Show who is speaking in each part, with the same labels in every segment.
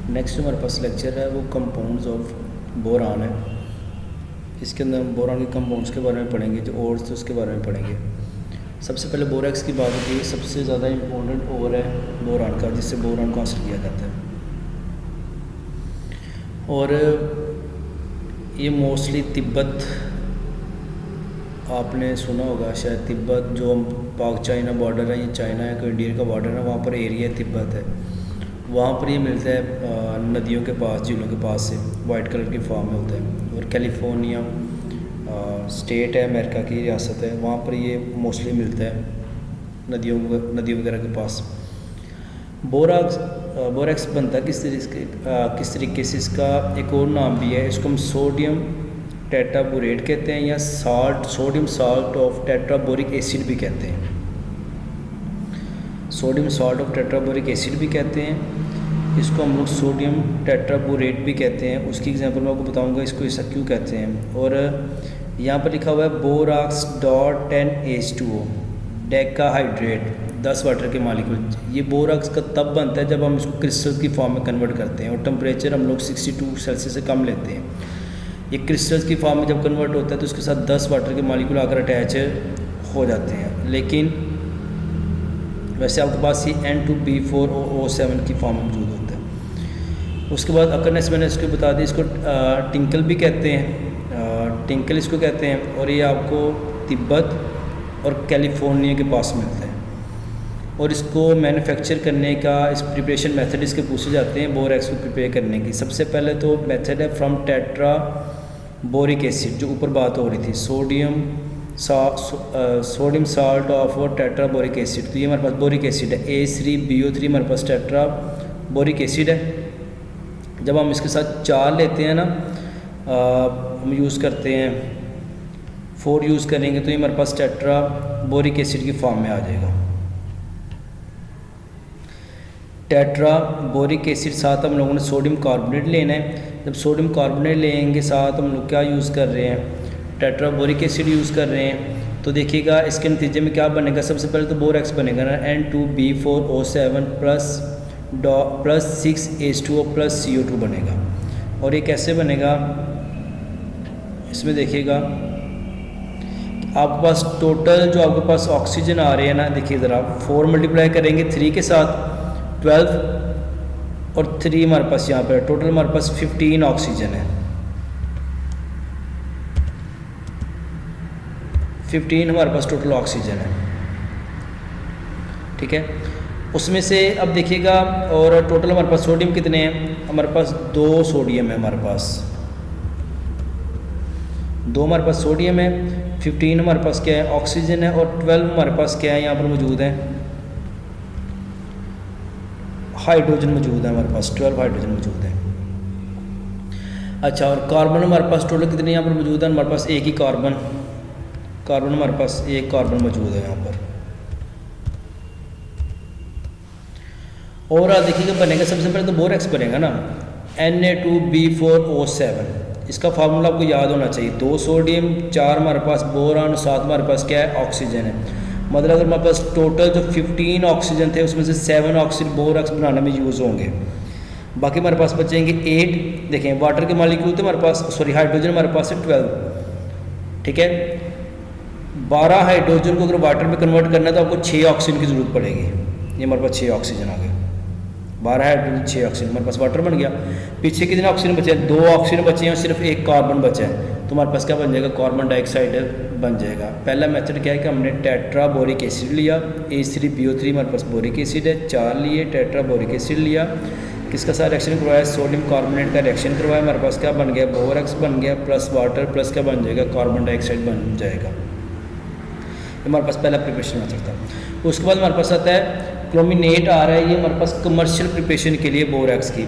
Speaker 1: Next हमारे पास lecture है वो कंपाउंड्स ऑफ बोरान है। इसके अंदर हम बोरान के कंपाउंड्स के बारे में पढ़ेंगे, जो और तो उसके बारे में पढ़ेंगे। सबसे पहले बोरेक्स की बात होती है। सबसे ज़्यादा इम्पोर्टेंट ओर है बोरान का, जिससे बोरान को हासिल किया जाता है। और ये मोस्टली तिब्बत, आपने सुना होगा शायद, तिब्बत जो पाक चाइना बॉर्डर है, ये चाइना है कोई इंडिया का बॉर्डर है, वहाँ पर एरिया तिब्बत है, वहाँ पर ये मिलता है नदियों के पास, झीलों के पास से वाइट कलर की फॉर्म में होता है। और कैलिफोर्निया स्टेट है, अमेरिका की रियासत है, वहाँ पर ये मोस्टली मिलता है नदियों वगैरह के पास। बोरेक्स बनता किस तरीके से, इसका एक और नाम भी है, इसको हम सोडियम टेट्राबोरेट कहते हैं या सोडियम साल्ट ऑफ टेट्राबोरिक एसिड भी कहते हैं। सोडियम साल्ट ऑफ टेट्राबोरिक एसिड भी कहते हैं, इसको हम लोग सोडियम टेट्राबोरेट भी कहते हैं। उसकी एग्जांपल मैं आपको बताऊंगा इसको ऐसा क्यों कहते हैं। और यहाँ पर लिखा हुआ है borax dot 10H2O decahydrate 10 water के मॉलिक्यूल। ये बोराक्स का तब बनता है जब हम इसको क्रिस्टल की फॉर्म में कन्वर्ट करते हैं, और टेम्परेचर हम लोग 62 सेल्सियस से कम लेते हैं। ये क्रिस्टल्स की फॉर्म में जब कन्वर्ट होता है तो उसके साथ 10 वाटर के मॉलिक्यूल आकर अटैच हो जाते हैं। लेकिन वैसे आपके पास ये N2B4O7 की फॉर्म में मौजूद होता है। उसके बाद अकरनेस मैंने इसको बता दी, इसको टिंकल भी कहते हैं, टिंकल इसको कहते हैं। और ये आपको तिब्बत और कैलिफोर्निया के पास मिलता है। और इसको मैन्युफैक्चर करने का, इस प्रिपरेशन मेथड इसके पूछे जाते हैं बोरेक्स को प्रिपेयर करने की। सबसे पहले तो मेथड है फ्रॉम टेट्रा बोरिक एसिड, जो ऊपर बात हो रही थी, सोडियम साल्ट ऑफ टेट्राबोरिक एसिड। तो ये हमारे पास बोरिक एसिड है, A3BO3 हमारे पास टेट्राबोरिक एसिड है। जब हम इसके साथ 4 लेते हैं ना, हम यूज़ करते हैं 4 यूज़ करेंगे तो ये हमारे पास टेट्राबोरिक एसिड की फॉर्म में आ जाएगा। टेट्राबोरिक एसिड साथ हम लोगों ने सोडियम कार्बोनेट लेना है। जब सोडियम कार्बोनेट लेंगे साथ हम लोग क्या यूज़ कर रहे हैं, टेट्राबोरिक एसिड यूज़ कर रहे हैं। तो देखिएगा इसके नतीजे में क्या बनेगा। सबसे पहले तो बोरेक्स बनेगा ना, N2B4O7 plus 6H2O plus CO2 बनेगा। और ये कैसे बनेगा, इसमें देखिएगा आपके पास टोटल जो आपके पास ऑक्सीजन आ रहे हैं ना, देखिए ज़रा 4 मल्टीप्लाई करेंगे 3 के साथ 12, और 3 हमारे पास यहाँ पर टोटल हमारे पास 15 ऑक्सीजन है। 15 हमारे पास टोटल ऑक्सीजन है, ठीक है। उसमें से अब देखिएगा, और टोटल हमारे पास सोडियम कितने हैं, हमारे पास 2 सोडियम है, हमारे पास 2 हमारे पास सोडियम है। 15 हमारे पास क्या है, ऑक्सीजन है। और 12 हमारे पास क्या है, यहाँ पर मौजूद है हाइड्रोजन मौजूद है, हमारे पास 12 हाइड्रोजन मौजूद है। अच्छा, और कार्बन हमारे पास टोटल कितने यहाँ पर मौजूद है, हमारे पास एक ही कार्बन हमारे पास एक कार्बन मौजूद है यहाँ पर। और देखिएगा बनेगा, सबसे पहले तो बोरेक्स बनेगा ना, Na2B4O7। इसका फार्मूला आपको याद होना चाहिए, 2 सोडियम 4 हमारे पास बोरान, 7 हमारे पास क्या है, ऑक्सीजन है। मतलब अगर हमारे पास टोटल जो 15 ऑक्सीजन थे उसमें से 7 ऑक्सीजन बोरेक्स बनाने में यूज़ होंगे, बाकी हमारे पास बचेंगे 8। देखें वाटर के मॉलिक्यूल थे हमारे पास, सॉरी हाइड्रोजन हमारे पास है 12, ठीक है। 12 हाइड्रोजन को अगर वाटर में कन्वर्ट करना है तो आपको 6 ऑक्सीजन की ज़रूरत पड़ेगी। ये हमारे पास 6 ऑक्सीजन आ गए, 12 हाइड्रोजन 6 ऑक्सीजन, हमारे पास वाटर बन गया। पीछे कितने ऑक्सीजन बचे हैं, 2 ऑक्सीजन बचे हैं और सिर्फ एक कार्बन बचा है, तो हमारे पास क्या बन जाएगा, कार्बन डाइऑक्साइड बन जाएगा। पहला मेथड क्या है कि हमने टेट्राबोरिक एसिड लिया, A3BO3 हमारे पास बोरिक एसिड है, 4 लिए, टेट्राबोरिक एसिड लिया, किसका साथ रिएक्शन करवाया, सोडियम कार्बोनेट का रिएक्शन करवाया, हमारे पास क्या बन गया, बोरेक्स बन गया, प्लस वाटर प्लस क्या बन जाएगा, कार्बन डाइऑक्साइड बन जाएगा। हमारे पास पहला प्रिपरेशन मेथड था। उसके बाद हमारे पास आता है क्लोमिनेट आ रहा है, ये हमारे पास कमर्शियल प्रिपरेशन के लिए बोरेक्स की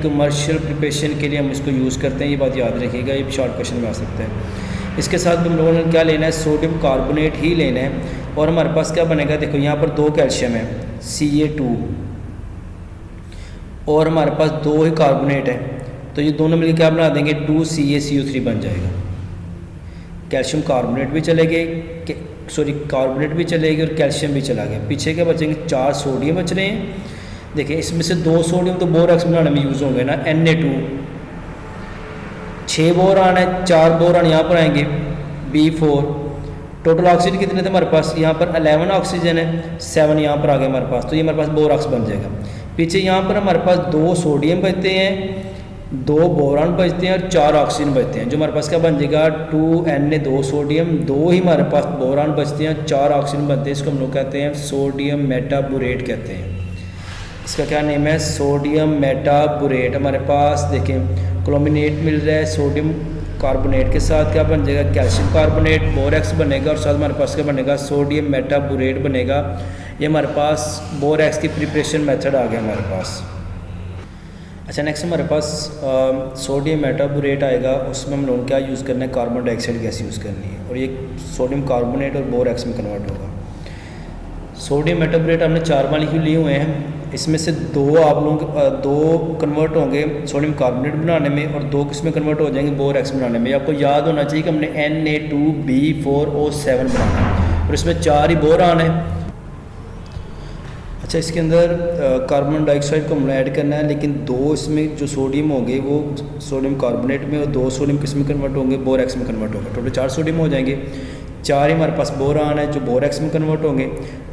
Speaker 1: कमर्शियल प्रिपरेशन के लिए हम इसको यूज़ करते हैं। ये बात याद रखिएगा, ये शॉर्ट क्वेश्चन में आ सकता है। इसके साथ हम लोगों ने क्या लेना है, सोडियम कार्बोनेट ही लेना है। और हमारे पास क्या बनेगा, देखो यहाँ पर 2 कैल्शियम है Ca2, और हमारे पास 2 ही कार्बोनेट है, तो ये दोनों मिलकर क्या बना देंगे, 2CaCO3 बन जाएगा। कैल्शियम कार्बोनेट भी चले गए, सॉरी कार्बोनेट भी चले गए और कैल्शियम भी चला गया। पीछे क्या बचेंगे, 4 सोडियम बच रहे हैं, देखिए इसमें से 2 सोडियम तो बोरैक्स बनाने में यूज़ होंगे ना, Na2 6 बोरान है, 4 बोरान यहाँ पर आएंगे B4। टोटल ऑक्सीजन कितने थे हमारे पास, यहाँ पर 11 ऑक्सीजन है, 7 यहाँ पर आ गए हमारे पास, तो ये हमारे पास बोरॉक्स बन जाएगा। पीछे यहाँ पर हमारे पास 2 सोडियम बचते हैं, 2 बोरान बचते हैं और 4 ऑक्सीजन बचते हैं, जो हमारे पास क्या बन जाएगा 2Na2 सोडियम, 2 ही हमारे पास बोरान बचते हैं, 4 ऑक्सीजन बनते हैं। इसको हम लोग कहते हैं सोडियम मेटाबोरेट कहते हैं। इसका क्या नेम है, सोडियम मेटाबोरेट। हमारे पास देखें क्लोमिनेट मिल रहा है सोडियम कार्बोनेट के साथ, क्या बन जाएगा कैल्शियम कार्बोनेट, बोरैक्स बनेगा और साथ हमारे पास क्या बनेगा सोडियम मेटाबोरेट बनेगा। ये हमारे पास बोरैक्स की प्रिपरेशन मेथड आ गया हमारे पास। अच्छा नेक्स्ट हमारे पास सोडियम मेटाबोरेट आएगा, उसमें हम लोग क्या यूज़ करना है, कार्बन डाइऑक्साइड गैस यूज़ करनी है और ये सोडियम कार्बोनेट और बोरैक्स में कन्वर्ट होगा। सोडियम मेटाबोरेट हमने 4 मॉलिक्यूल लिए हुए हैं, इसमें से 2 आप लोग 2 कन्वर्ट होंगे सोडियम कार्बोनेट बनाने में और 2 किस में कन्वर्ट हो जाएंगे बोरैक्स बनाने में। आपको याद होना चाहिए कि हमने Na2B4O7 बनाना है और इसमें 4 ही बोरान है। अच्छा इसके अंदर कार्बन डाइऑक्साइड को हमने ऐड करना है, लेकिन 2 इसमें जो सोडियम होंगे वो सोडियम कार्बोनेट में और 2 सोडियम किस में कन्वर्ट होंगे बोरैक्स में कन्वर्ट होंगे। टोटल 4 सोडियम हो जाएंगे, 4 ही हमारे पास बोरान है जो बोरैक्स में कन्वर्ट होंगे।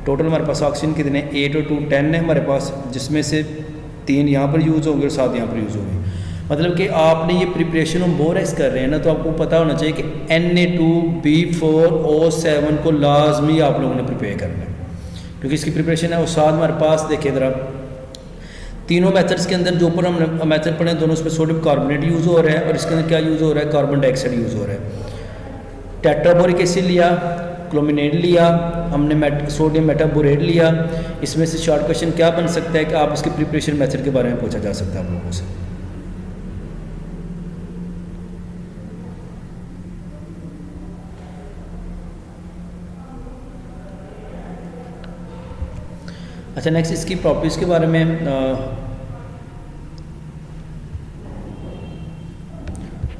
Speaker 1: टोटल हमारे पास ऑक्सीजन कितने 8 और 2 10 है हमारे पास, जिसमें से 3 यहाँ पर यूज़ होंगे और 7 यहाँ पर यूज़ होंगे। मतलब कि आपने ये प्रिपरेशन हम बोरैक्स कर रहे हैं ना, तो आपको पता होना चाहिए कि Na2B4O7 को लाजमी आप लोगों ने प्रिपेयर करना है, क्योंकि इसकी प्रिपरेशन है। और साथ हमारे पास देखिए ज़रा तीनों मेथड्स के अंदर जो ऊपर हमने मेथड पढ़े दोनों उसमें सोडियम कार्बोनेट यूज़ हो रहा है और इसके अंदर क्या यूज़ हो रहा है, कार्बन डाइऑक्साइड यूज़ हो रहा है। टेट्राबोरिक एसिड लिया, क्लोमिनेट लिया, हमने सोडियम मेटाबोरेट लिया। इसमें से शॉर्ट क्वेश्चन क्या बन सकता है कि आप इसके प्रिपरेशन मेथड के बारे में पूछा जा सकता है आप लोगों से। अच्छा नेक्स्ट इसकी प्रॉपर्टीज़ के बारे में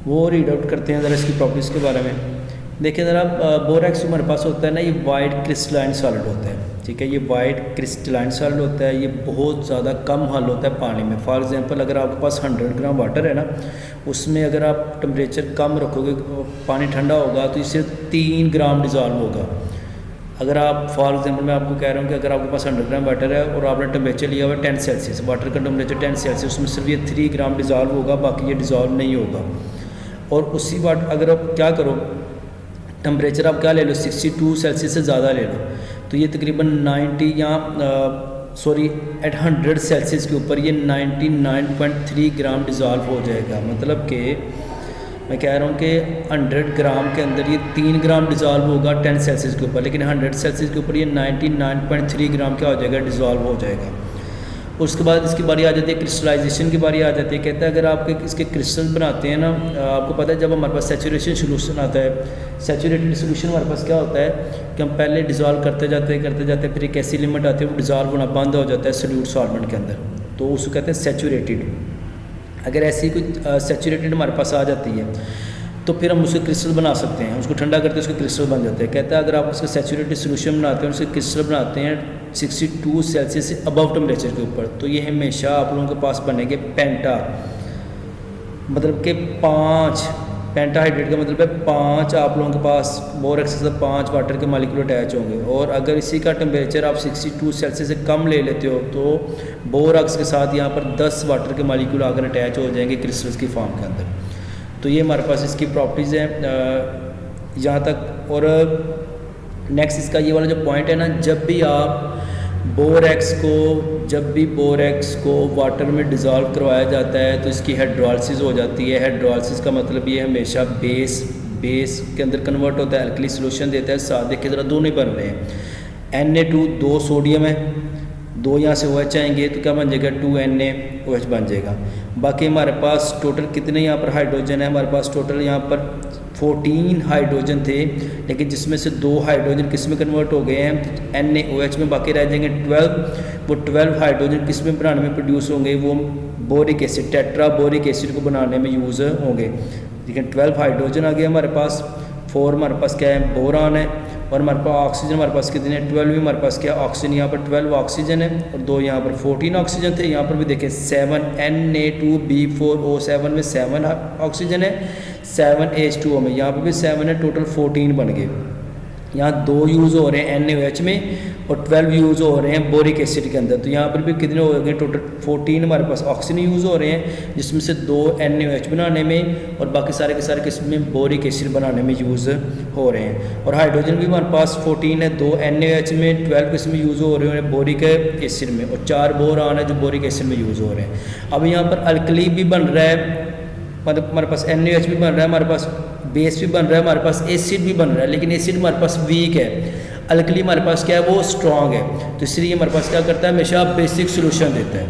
Speaker 1: वो रीड आउट करते हैं ज़रा इसकी प्रॉपर्टीज़ के बारे में। देखिए ज़रा बोरैक्स हमारे पास होता है ना, ये वाइट क्रिस्टलाइन सॉलिड होता है, ठीक है, ये वाइट क्रिस्टलाइन सॉलिड होता है, ये बहुत ज़्यादा कम हल होता है पानी में। फॉर एग्जांपल अगर आपके पास 100 ग्राम वाटर है ना, उसमें अगर आप टेम्परेचर कम रखोगे, पानी ठंडा होगा तो इससे 3 ग्राम डिज़ॉल्व होगा। अगर आप फॉर एग्जांपल मैं आपको कह रहा हूँ कि अगर आपके पास 100 ग्राम वाटर है और आपने टेम्परेचर लिया हुआ 10 सेल्सियस, वाटर का टेम्परेचर 10 सेल्सियस, उसमें सिर्फ ये 3 ग्राम डिज़ॉल्व होगा, बाकी ये डिज़ॉल्व नहीं होगा। और उसी वाटर अगर आप क्या करो, टेम्परेचर आप क्या ले लो 62 सेल्सियस से ज़्यादा ले लो, तो ये तकरीबन 90 या एट 100 सेल्सियस के ऊपर ये 99.3 ग्राम डिज़ॉल्व हो जाएगा। मतलब कि मैं कह रहा हूँ कि 100 ग्राम के अंदर ये 3 ग्राम डिज़ॉल्व होगा 10 सेल्सियस के ऊपर, लेकिन 100 सेल्सियस के ऊपर ये 99.3 ग्राम क्या हो जाएगा, डिज़ॉल्व हो जाएगा। उसके बाद इसकी बारी आ जाती है क्रिस्टलाइजेशन की बारी आ जाती है। कहता है अगर आप इसके क्रिस्टल बनाते हैं ना, आपको पता है जब हमारे पास सैचुरेशन सोल्यूशन आता है, सैचुरेटेड सोल्यूशन हमारे पास क्या होता है कि हम पहले डिज़ॉल्व करते जाते फिर एक ऐसी लिमिट आती है वो डिज़ॉल्व होना बंद हो जाता है सोल्यूट सॉल्वेंट के अंदर, तो उसको कहते हैं सैचुरेटेड। अगर ऐसी कोई सैचुरेटेड हमारे पास आ जाती है तो फिर हम उसके क्रिस्टल बना सकते हैं, उसको ठंडा करते हैं उसके क्रिस्टल बन जाते हैं। कहता है अगर आप उसका सैचुरेटेड सोल्यूशन बनाते हैं, उसके क्रिस्टल बनाते हैं 62 सेल्सियस से अबव टेम्परेचर के ऊपर, तो ये हमेशा आप लोगों के पास बनेंगे पेंटा, मतलब कि 5 पेंटाहाइड्रेट का मतलब है 5 आप लोगों के पास बोरैक्स के साथ 5 वाटर के मॉलिक्यूल अटैच होंगे। और अगर इसी का टेम्परेचर आप 62 सेल्सियस से कम ले लेते हो तो बोरैक्स के साथ यहाँ पर 10 वाटर के मॉलिक्यूल आकर अटैच हो जाएंगे क्रिस्टल्स की फॉर्म के अंदर। तो ये हमारे पास इसकी प्रॉपर्टीज़ हैं यहाँ तक। और नेक्स्ट इसका ये वाला जो पॉइंट है ना, जब भी बोरैक्स को वाटर में डिज़ोल्व करवाया जाता है तो इसकी हाइड्रोलिसिस हो जाती है। हाइड्रोलिसिस का मतलब ये हमेशा बेस के अंदर कन्वर्ट होता है, अल्कली सोल्यूशन देता है। साथ देखिए ज़रा दोनों ही बन रहे हैं, Na2 2 सोडियम है, 2 यहाँ से OH आएंगे तो क्या बन जाएगा 2NaOH बन जाएगा। बाकी हमारे पास टोटल कितने यहाँ पर हाइड्रोजन है, हमारे पास टोटल यहाँ पर 14 हाइड्रोजन थे, लेकिन जिसमें से 2 हाइड्रोजन किस में कन्वर्ट हो गए हैं NaOH में, बाकी रह जाएंगे 12। वो 12 हाइड्रोजन किस में बनाने में प्रोड्यूस होंगे, वो boric acid tetra boric acid को बनाने में यूज़ होंगे। लेकिन 12 हाइड्रोजन आ गया हमारे पास, 4 हमारे पास क्या है बोरान है, और हमारे पास ऑक्सीजन हमारे पास कितने हैं 12 हमारे पास क्या ऑक्सीजन, यहाँ पर 12 ऑक्सीजन है और 2 यहाँ पर 14 ऑक्सीजन थे। यहाँ पर भी देखें 7 Na2B4O7 में 7 ऑक्सीजन है, 7 H2O में यहाँ पर भी 7 है, टोटल 14 बन गए। यहाँ 2 यूज़ हो रहे हैं NaOH में और 12 यूज़ हो रहे हैं बोरिक एसिड के अंदर। तो यहाँ पर भी कितने हो गए टोटल 14 हमारे पास ऑक्सीजन यूज़ हो रहे हैं, जिसमें से 2 NaOH बनाने में और बाकी सारे के सारे किस्म में बोरिक एसिड बनाने में यूज़ हो रहे हैं। और हाइड्रोजन भी हमारे पास 14 है, 2 NaOH में, 12 किस्म में यूज़ हो रहे हैं बोरिक एसिड में और 4 बोरान है जो बोरिक एसिड में यूज़ हो रहे हैं। अब यहाँ पर अल्कली भी बन रहा है, मतलब हमारे पास NaOH भी बन रहा है, हमारे पास बेस भी बन रहा है, हमारे पास एसिड भी बन रहा है, लेकिन एसिड हमारे पास वीक है, अल्कली हमारे पास क्या है वो स्ट्रॉन्ग है। तो इसलिए हमारे पास क्या करता है हमेशा बेसिक सोल्यूशन देता है।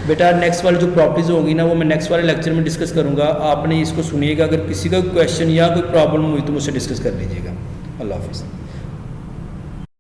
Speaker 1: बेटा नेक्स्ट वाली जो प्रॉपर्टीज़ होगी ना वो मैं नेक्स्ट वाले लेक्चर में डिस्कस करूँगा, आपने इसको सुनिएगा। अगर किसी का क्वेश्चन या कोई प्रॉब्लम हुई तो मुझसे डिस्कस कर लीजिएगा। अल्लाह हाफिज़।